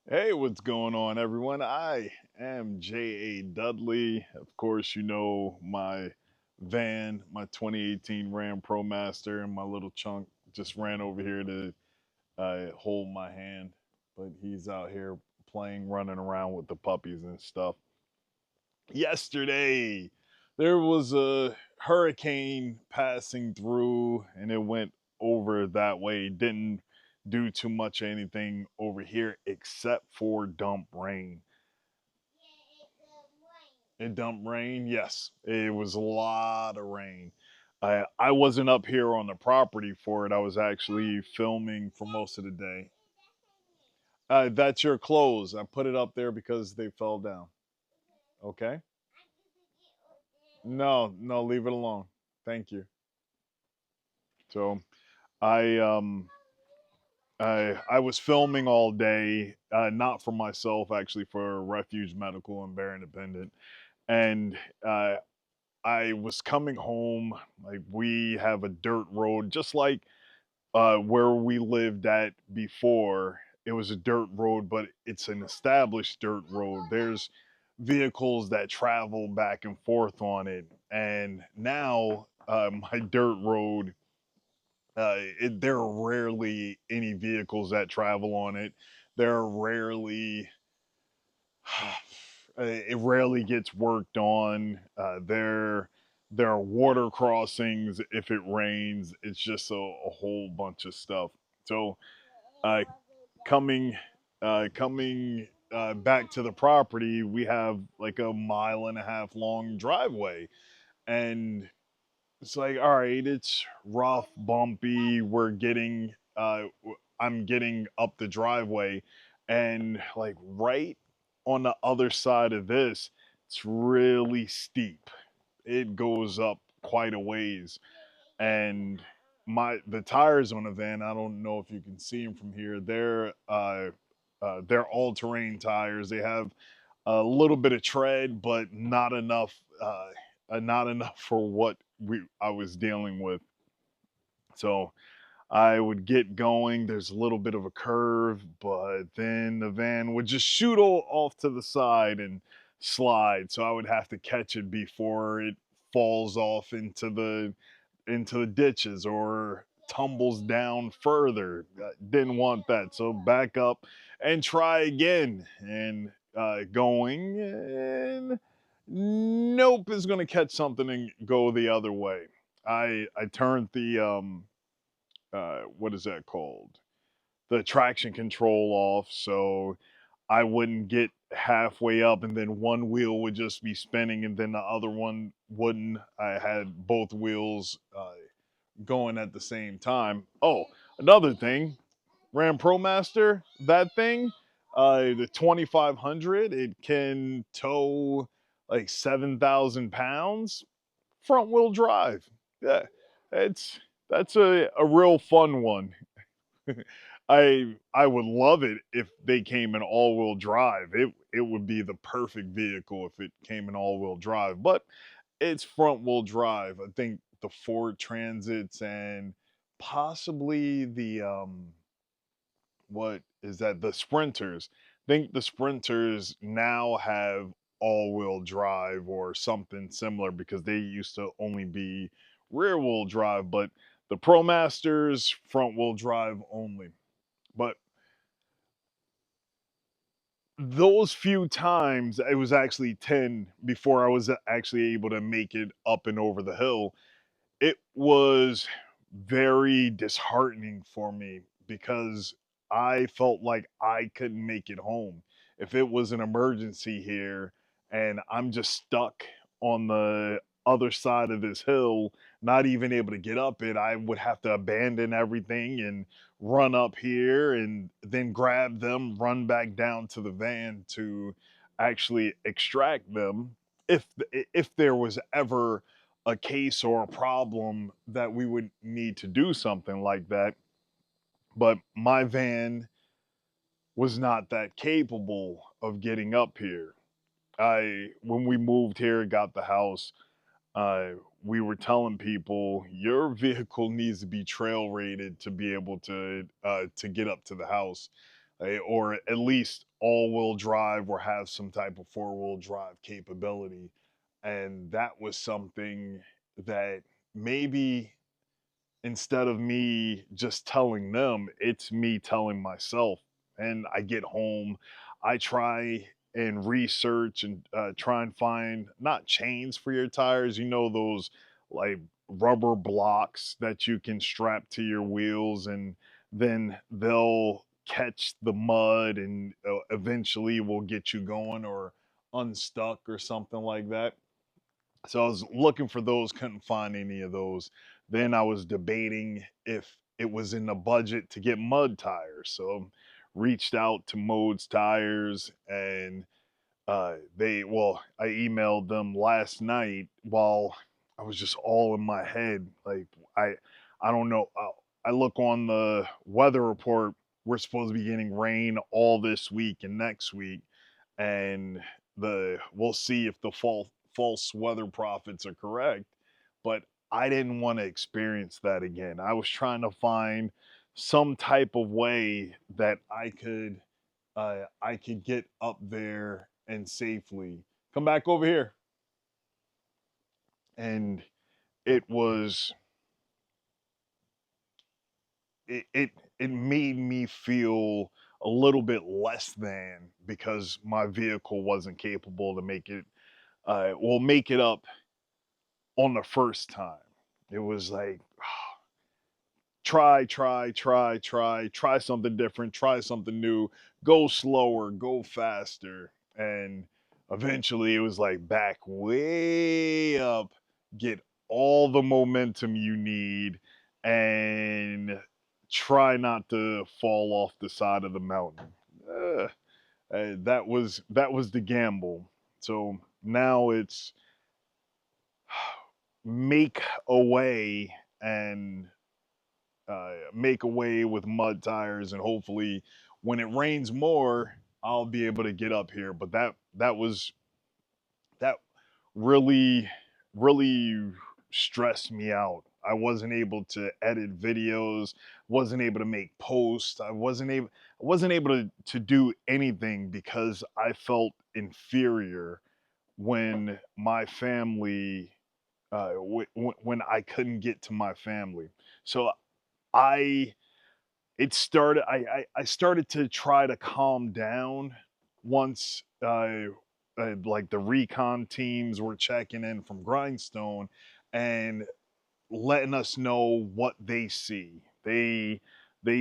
Hey, what's going on, everyone? I am J.A. Dudley. Of course, you know my van, my 2018 Ram ProMaster, and my little chunk just ran over here to hold my hand. But he's out here playing, running around with the puppies and stuff. Yesterday, there was a hurricane passing through, and it went over that way. Didn't do too much anything over here except for dump rain. It dumped rain. Yes, it was a lot of rain. I wasn't up here on the property for it. I was actually filming for most of the day. That's your clothes. I put it up there because they fell down. Okay. No, no, leave it alone. Thank you. So I I was filming all day, not for myself, actually for Refuge Medical and Bear Independent, and I was coming home. Like we have a dirt road, just like where we lived at before. It was a dirt road, but it's an established dirt road. There's vehicles that travel back and forth on it, and now my dirt road there are rarely any vehicles that travel on it. There are rarely, it rarely gets worked on. There are water crossings if it rains. It's just a whole bunch of stuff. So uh, coming coming back to the property, we have like a mile and a half long driveway, and it's like, all right, it's rough, bumpy. I'm getting up the driveway, and like right on the other side of this, it's really steep. It goes up quite a ways, and the tires on the van, I don't know if you can see them from here. They're all terrain tires. They have a little bit of tread, but not enough for what we I was dealing with. So I would get going. There's a little bit of a curve, but then the van would just shoot off to the side and slide. So I would have to catch it before it falls off into the ditches or tumbles down further. Didn't want that. So back up and try again and going and nope is going to catch something and go the other way. I turned the what is that called? The traction control off so I wouldn't get halfway up and then one wheel would just be spinning and then the other one wouldn't. I had both wheels going at the same time. Oh, another thing, Ram ProMaster, that thing, the 2500, it can tow like 7,000 pounds, front wheel drive. Yeah, it's that's a real fun one. I would love it if they came in all wheel drive. It would be the perfect vehicle if it came in all wheel drive, but it's front wheel drive. I think the Ford Transits and possibly the what is that? The Sprinters. I think the Sprinters now have all wheel drive or something similar because they used to only be rear wheel drive, but the ProMasters front wheel drive only. But those few times, it was actually 10 before I was actually able to make it up and over the hill. It was very disheartening for me because I felt like I couldn't make it home. If it was an emergency here and I'm just stuck on the other side of this hill, not even able to get up it, I would have to abandon everything and run up here and then grab them, run back down to the van to actually extract them if if there was ever a case or a problem that we would need to do something like that. But my van was not that capable of getting up here. When we moved here, got the house, uh, we were telling people your vehicle needs to be trail rated to be able to get up to the house. or at least all-wheel drive or have some type of four-wheel drive capability. And that was something that maybe instead of me just telling them, it's me telling myself. And I get home, I try and research and try and find not chains for your tires, those like rubber blocks that you can strap to your wheels, and then they'll catch the mud and eventually will get you going or unstuck or something like that. So I was looking for those, couldn't find any of those. Then I was debating if it was in the budget to get mud tires. So reached out to Mode's Tires, and I emailed them last night while I was just all in my head. Like I I don't know. I look on the weather report. We're supposed to be getting rain all this week and next week, and the we'll see if the false weather prophets are correct. But I didn't want to experience that again. I was trying to find some type of way that I could get up there and safely come back over here. And it was it it made me feel a little bit less than because my vehicle wasn't capable to make it up on the first time. It was like try something different, try something new, go slower, go faster. And eventually it was like back way up, get all the momentum you need, and try not to fall off the side of the mountain. Uh, that was the gamble. So now it's make a way and make away with mud tires, and hopefully, when it rains more, I'll be able to get up here. But that really really stressed me out. I wasn't able to edit videos, wasn't able to make posts. I wasn't able to do anything because I felt inferior when my family when I couldn't get to my family. So I it started I started to try to calm down once like the recon teams were checking in from Grindstone and letting us know what they see. They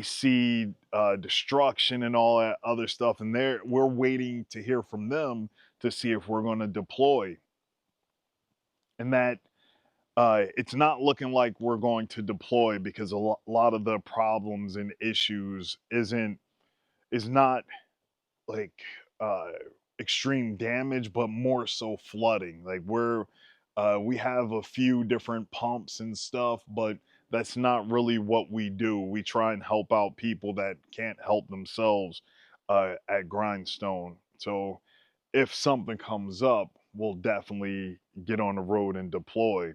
see destruction and all that other stuff, and we're waiting to hear from them to see if we're going to deploy. And that it's not looking like we're going to deploy because lot of the problems and issues is not like uh, extreme damage, but more so flooding. Like we have a few different pumps and stuff, but that's not really what we do. We try and help out people that can't help themselves at Grindstone. So if something comes up, we'll definitely get on the road and deploy.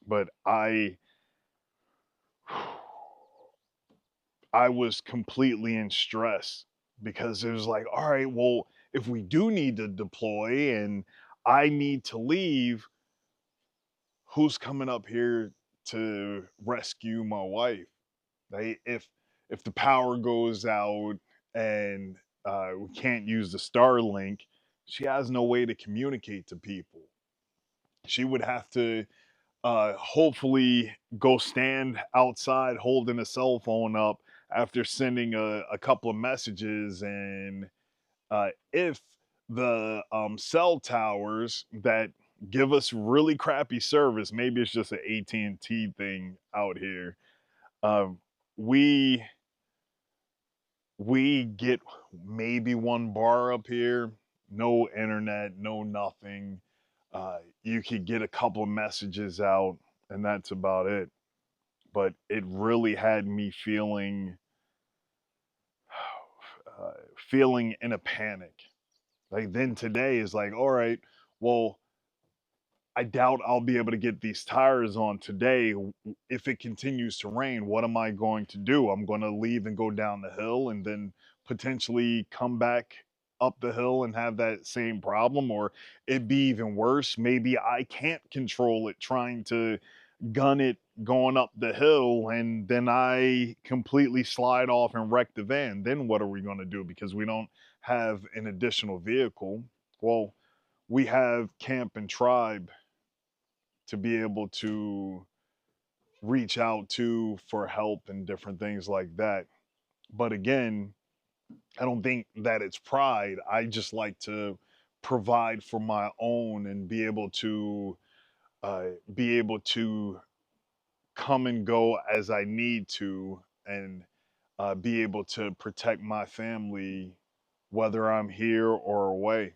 But I was completely in stress because it was like, all right, well, if we do need to deploy and I need to leave, who's coming up here to rescue my wife? Right? If the power goes out and we can't use the Starlink, she has no way to communicate to people. She would have to hopefully go stand outside holding a cell phone up after sending a couple of messages. And if the cell towers that give us really crappy service, maybe it's just an AT&T thing out here, um, we we get maybe one bar up here, no internet, no nothing. You could get a couple of messages out, and that's about it. But it really had me feeling in a panic. Like then today is like, all right, well, I doubt I'll be able to get these tires on today. If it continues to rain, what am I going to do? I'm going to leave and go down the hill and then potentially come back up the hill and have that same problem, or it'd be even worse. Maybe I can't control it trying to gun it going up the hill, and then I completely slide off and wreck the van. Then what are we going to do? Because we don't have an additional vehicle. Well, we have Camp and Tribe to be able to reach out to for help and different things like that. But again, I don't think that it's pride. I just like to provide for my own and be able to come and go as I need to, and be able to protect my family whether I'm here or away.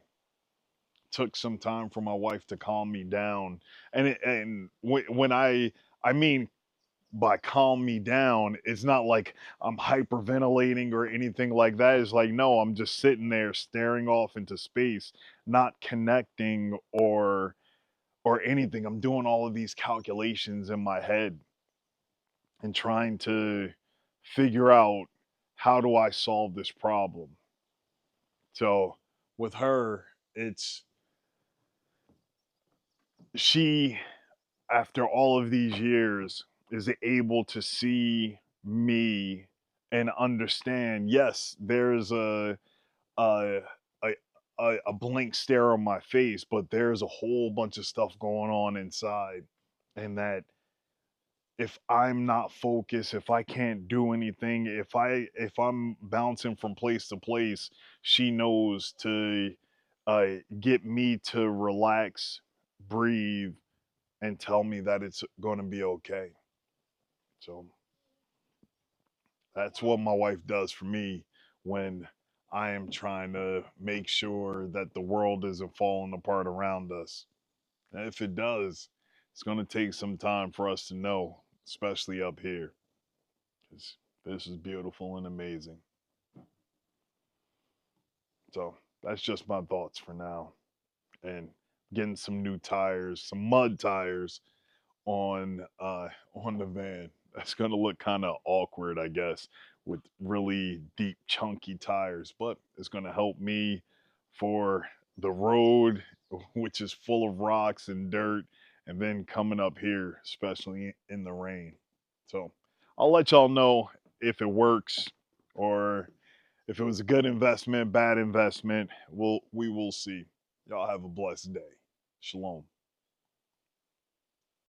Took some time for my wife to calm me down, and when I mean by calm me down, it's not like I'm hyperventilating or anything like that. It's like, no, I'm just sitting there staring off into space, not connecting or anything. I'm doing all of these calculations in my head and trying to figure out, how do I solve this problem? So with her, it's she, after all of these years, is able to see me and understand, yes, there's a a, a blank stare on my face, but there's a whole bunch of stuff going on inside, and that if I'm not focused, if I can't do anything, if I'm bouncing from place to place, she knows to get me to relax, breathe, and tell me that it's going to be okay. So that's what my wife does for me when I am trying to make sure that the world isn't falling apart around us. And if it does, it's going to take some time for us to know, especially up here, because this is beautiful and amazing. So that's just my thoughts for now. And getting some new tires, some mud tires on the van. That's gonna look kind of awkward, I guess, with really deep, chunky tires, but it's gonna help me for the road, which is full of rocks and dirt, and then coming up here, especially in the rain. So I'll let y'all know if it works or if it was a good investment, bad investment. We will see. Y'all have a blessed day. Shalom.